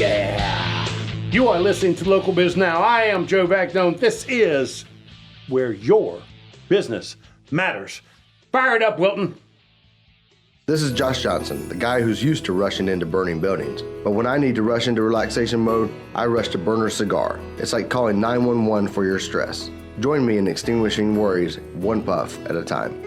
Yeah. You are listening to Local Biz Now. I am Joe Vagnone. This is where your business matters. Fire it up, Wilton. This is Josh Johnson, the guy who's used to rushing into burning buildings. But when I need to rush into relaxation mode, I rush to Burner Cigar. It's like calling 911 for your stress. Join me in extinguishing worries one puff at a time.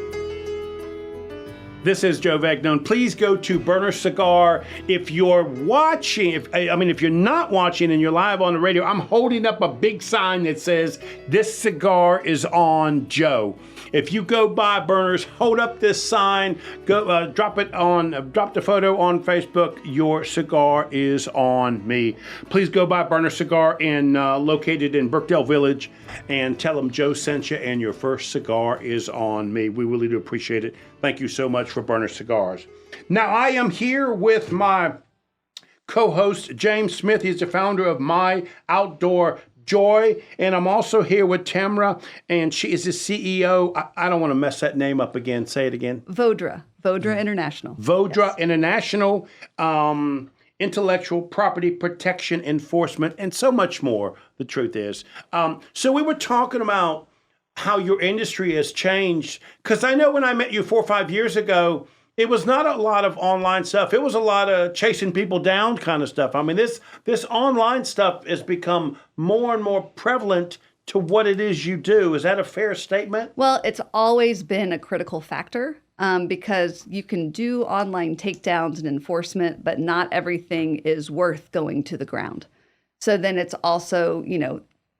This is Joe Vagnone. Please go to Burner Cigar. If you're watching, if you're not watching and you're live on the radio, I'm holding up a big sign that says, "This cigar is on Joe." If you go by Burners, hold up this sign, go drop the photo on Facebook. Your cigar is on me. Please go by Burner Cigar located in Brookdale Village and tell them Joe sent you and your first cigar is on me. We really do appreciate it. Thank you so much for Burner Cigars. Now I am here with my co-host James Smith. He's the founder of My Outdoor Joy, and I'm also here with Tamara, and she is the CEO. I don't want to mess that name up again. Say it again. Vaudra International. Vaudra yes. International, intellectual property protection enforcement, and so much more. The truth is, so we were talking about how your industry has changed, because I know when I met you 4 or 5 years ago, it was not a lot of online stuff. It was a lot of chasing people down kind of stuff. I mean, this online stuff has become more and more prevalent to what it is you do. Is that a fair statement? Well, it's always been a critical factor because you can do online takedowns and enforcement, but not everything is worth going to the ground. So then it's also,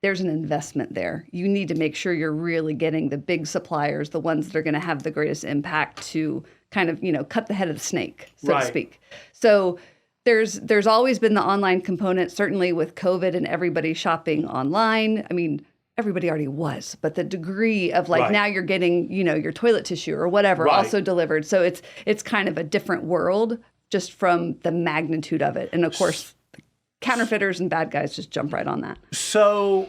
there's an investment there. You need to make sure you're really getting the big suppliers, the ones that are going to have the greatest impact to kind of, cut the head of the snake, so to speak. So there's always been the online component, certainly with COVID and everybody shopping online. I mean, everybody already was, but the degree of now you're getting, your toilet tissue or whatever also delivered. So it's kind of a different world just from the magnitude of it. And of course, counterfeiters and bad guys just jump right on that. So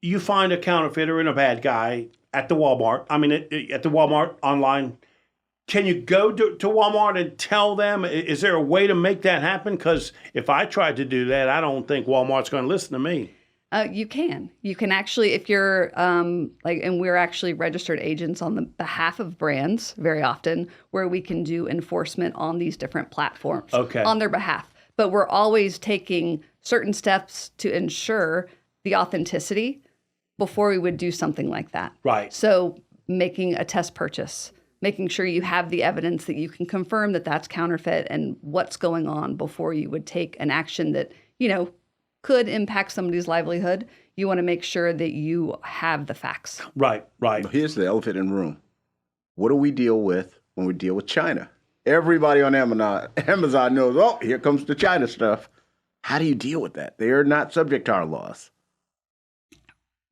you find a counterfeiter and a bad guy at the Walmart. I mean, at the Walmart online. Can you go to Walmart and tell them? Is there a way to make that happen? Because if I tried to do that, I don't think Walmart's going to listen to me. You can. You can actually, if you're and we're actually registered agents on the behalf of brands very often, where we can do enforcement on these different platforms on their behalf. But we're always taking certain steps to ensure the authenticity before we would do something like that. Right. So making a test purchase, making sure you have the evidence that you can confirm that that's counterfeit and what's going on before you would take an action that, could impact somebody's livelihood. You want to make sure that you have the facts. Right. Here's the elephant in the room. What do we deal with when we deal with China? Everybody on Amazon knows, here comes the China stuff. How do you deal with that? They are not subject to our laws.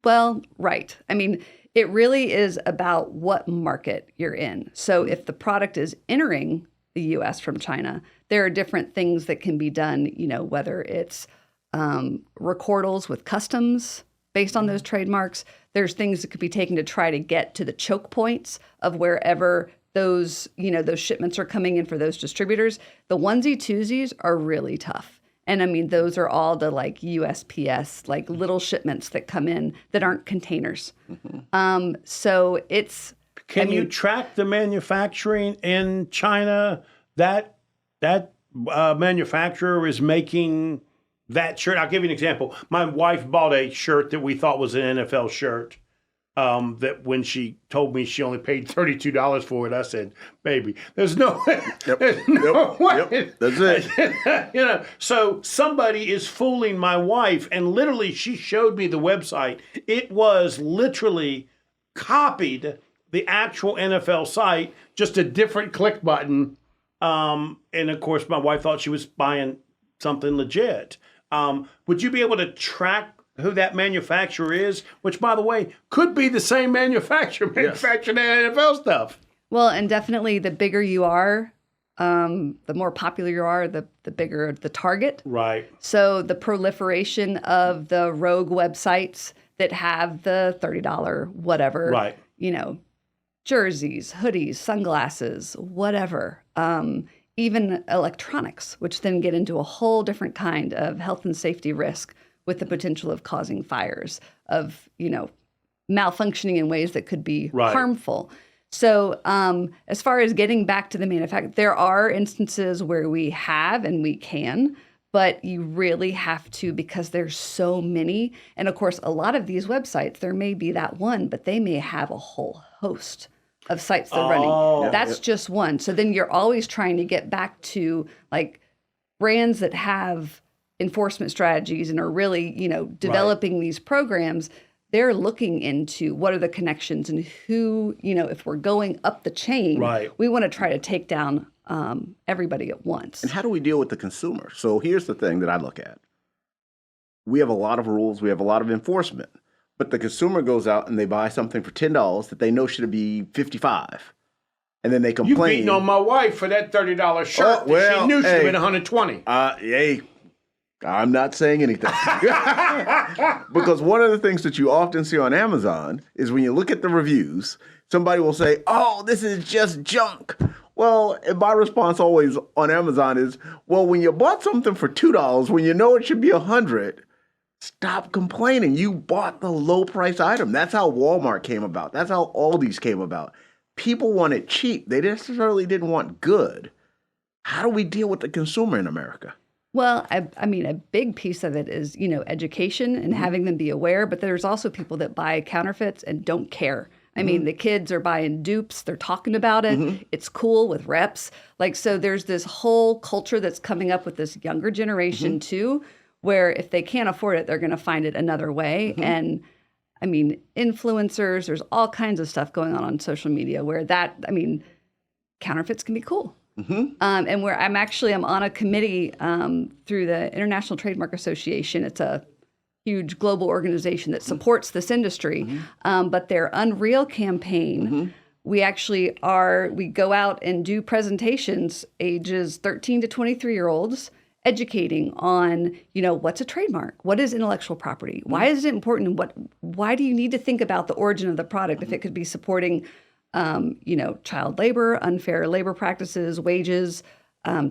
Well, right. I mean, it really is about what market you're in. So if the product is entering the U.S. from China, there are different things that can be done, whether it's recordals with customs based on those trademarks. There's things that could be taken to try to get to the choke points of wherever those shipments are coming in for those distributors. The onesie-twosies are really tough. And I mean, those are all the USPS, little shipments that come in that aren't containers. Mm-hmm. So it's... Can you track the manufacturing in China? That manufacturer is making that shirt. I'll give you an example. My wife bought a shirt that we thought was an NFL shirt. That when she told me she only paid $32 for it, I said, "Baby, there's no way." There's no way. Yep. That's it. So somebody is fooling my wife, and literally, she showed me the website. It was literally copied the actual NFL site, just a different click button. And of course, my wife thought she was buying something legit. Would you be able to track who that manufacturer is, which, by the way, could be the same manufacturer manufacturing the NFL stuff? Well, and definitely the bigger you are, the more popular you are, the bigger the target. Right. So the proliferation of the rogue websites that have the $30 whatever, jerseys, hoodies, sunglasses, whatever, even electronics, which then get into a whole different kind of health and safety risk with the potential of causing fires, of, malfunctioning in ways that could be harmful. So as far as getting back to the manufacturer, there are instances where we have and we can, but you really have to, because there's so many. And of course, a lot of these websites, there may be that one, but they may have a whole host of sites they're running. That's just one. So then you're always trying to get back to like brands that have enforcement strategies and are really, developing these programs. They're looking into what are the connections and who, if we're going up the chain, we want to try to take down everybody at once. And how do we deal with the consumer? So here's the thing that I look at. We have a lot of rules. We have a lot of enforcement. But the consumer goes out and they buy something for $10 that they know should be $55. And then they complain. You beating on my wife for that $30 shirt that she knew should have been $120. Hey, I'm not saying anything. Because one of the things that you often see on Amazon is when you look at the reviews, somebody will say, oh, this is just junk. Well, and my response always on Amazon is, well, when you bought something for $2, when you know it should be $100, stop complaining. You bought the low price item. That's how Walmart came about. That's how Aldi's came about. People wanted cheap. They necessarily didn't want good. How do we deal with the consumer in America? Well, I mean, a big piece of it is, education and having them be aware. But there's also people that buy counterfeits and don't care. I mean, the kids are buying dupes. They're talking about it. It's cool with reps. So there's this whole culture that's coming up with this younger generation too, where if they can't afford it, they're going to find it another way. And I mean, influencers, there's all kinds of stuff going on social media where counterfeits can be cool. And where I'm on a committee through the International Trademark Association. It's a huge global organization that supports this industry. But their Unreal campaign, we go out and do presentations ages 13 to 23-year-olds, educating on, what's a trademark? What is intellectual property? Why is it important? Why do you need to think about the origin of the product if it could be supporting child labor, unfair labor practices, wages,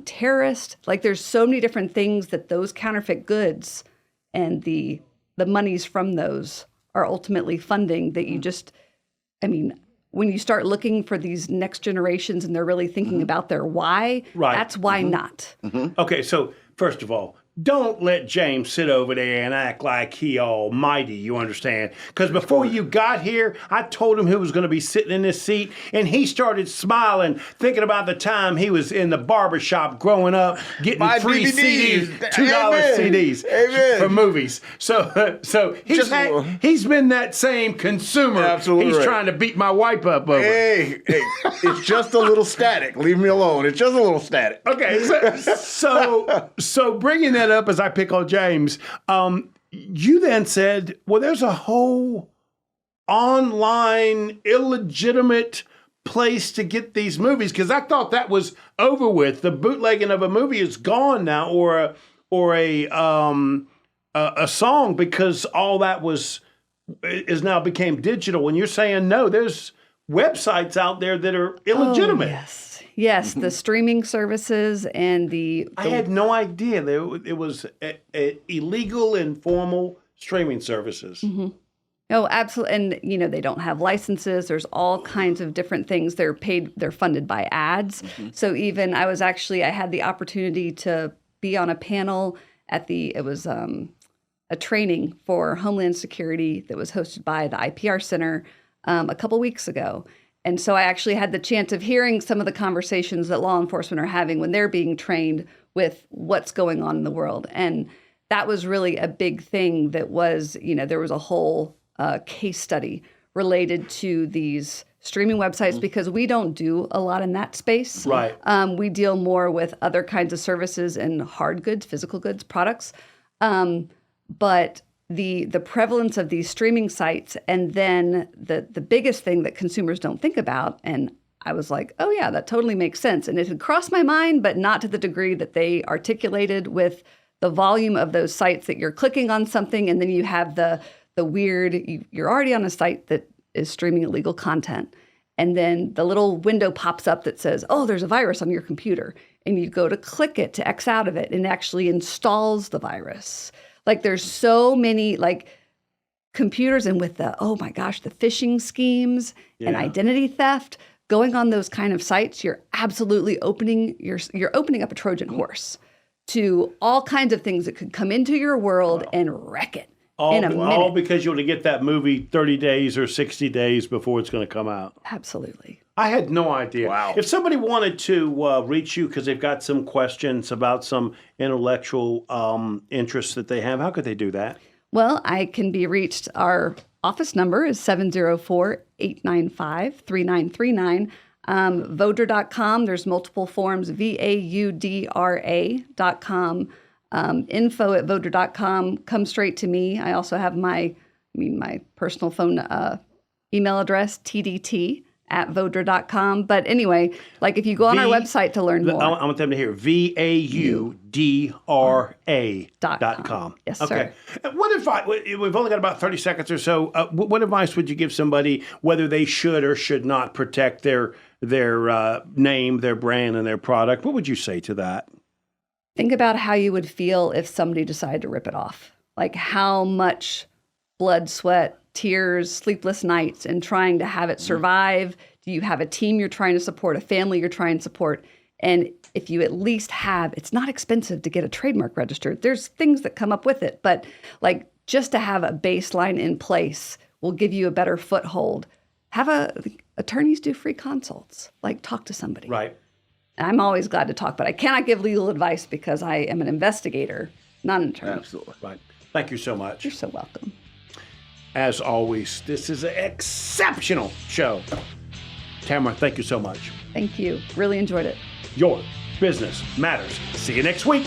terrorist? There's so many different things that those counterfeit goods and the monies from those are ultimately funding that you just, when you start looking for these next generations and they're really thinking about their why, that's why not. Okay, so first of all, don't let James sit over there and act like he almighty, you understand? Because before you got here, I told him who was going to be sitting in this seat, and he started smiling, thinking about the time he was in the barbershop growing up, getting free DVDs. CDs, $2 CDs for movies. So he's been that same consumer. Absolutely he's trying to beat my wife up over. Hey, it's just a little static. Leave me alone. It's just a little static. Okay, so bringing that up as I pick on James, you then said, well, there's a whole online illegitimate place to get these movies, because I thought that was over with. The bootlegging of a movie is gone now, or a song, because all that is now became digital. And you're saying no, there's websites out there that are illegitimate. Oh, yes, the streaming services and I had no idea it was illegal, informal streaming services. Oh, absolutely. And, they don't have licenses. There's all kinds of different things. They're funded by ads. So even I had the opportunity to be on a panel at it was a training for Homeland Security that was hosted by the IPR Center a couple weeks ago. And so I actually had the chance of hearing some of the conversations that law enforcement are having when they're being trained with what's going on in the world. And that was really a big thing that was, there was a whole case study related to these streaming websites because we don't do a lot in that space. Right. We deal more with other kinds of services and hard goods, physical goods, products. But the prevalence of these streaming sites, and then the biggest thing that consumers don't think about, and I was like, oh yeah, that totally makes sense. And it had crossed my mind, but not to the degree that they articulated, with the volume of those sites that you're clicking on something, and then you have the weird, you're already on a site that is streaming illegal content. And then the little window pops up that says, oh, there's a virus on your computer. and you go to click it to X out of it, and it actually installs the virus. Like there's so many like computers, and with the, oh my gosh, the phishing schemes and identity theft, going on those kind of sites, you're absolutely opening up a Trojan horse to all kinds of things that could come into your world and wreck it in a minute. All because you want to get that movie 30 days or 60 days before it's going to come out. Absolutely. I had no idea. Wow. If somebody wanted to reach you because they've got some questions about some intellectual interests that they have, how could they do that? Well, I can be reached. Our office number is 704-895-3939. Vaudra.com, there's multiple forms, VAUDRA.com. Info@vaudra.com. Come straight to me. I also have my personal phone email address, tdt@vaudra.com. But anyway, like if you go on our website to learn more. I want them to hear VAUDRA.com. Yes, okay. sir. What advice, we've only got about 30 seconds or so. What advice would you give somebody whether they should or should not protect their name, their brand, and their product? What would you say to that? Think about how you would feel if somebody decided to rip it off. Like how much blood, sweat, tears, sleepless nights, and trying to have it survive. Do you have a team you're trying to support, a family you're trying to support? And if you at least have, it's not expensive to get a trademark registered. There's things that come up with it, but like just to have a baseline in place will give you a better foothold. Attorneys do free consults, like talk to somebody. Right. I'm always glad to talk, but I cannot give legal advice because I am an investigator, not an attorney. Absolutely. Right. Thank you so much. You're so welcome. As always, this is an exceptional show. Tamara, thank you so much. Thank you. Really enjoyed it. Your business matters. See you next week.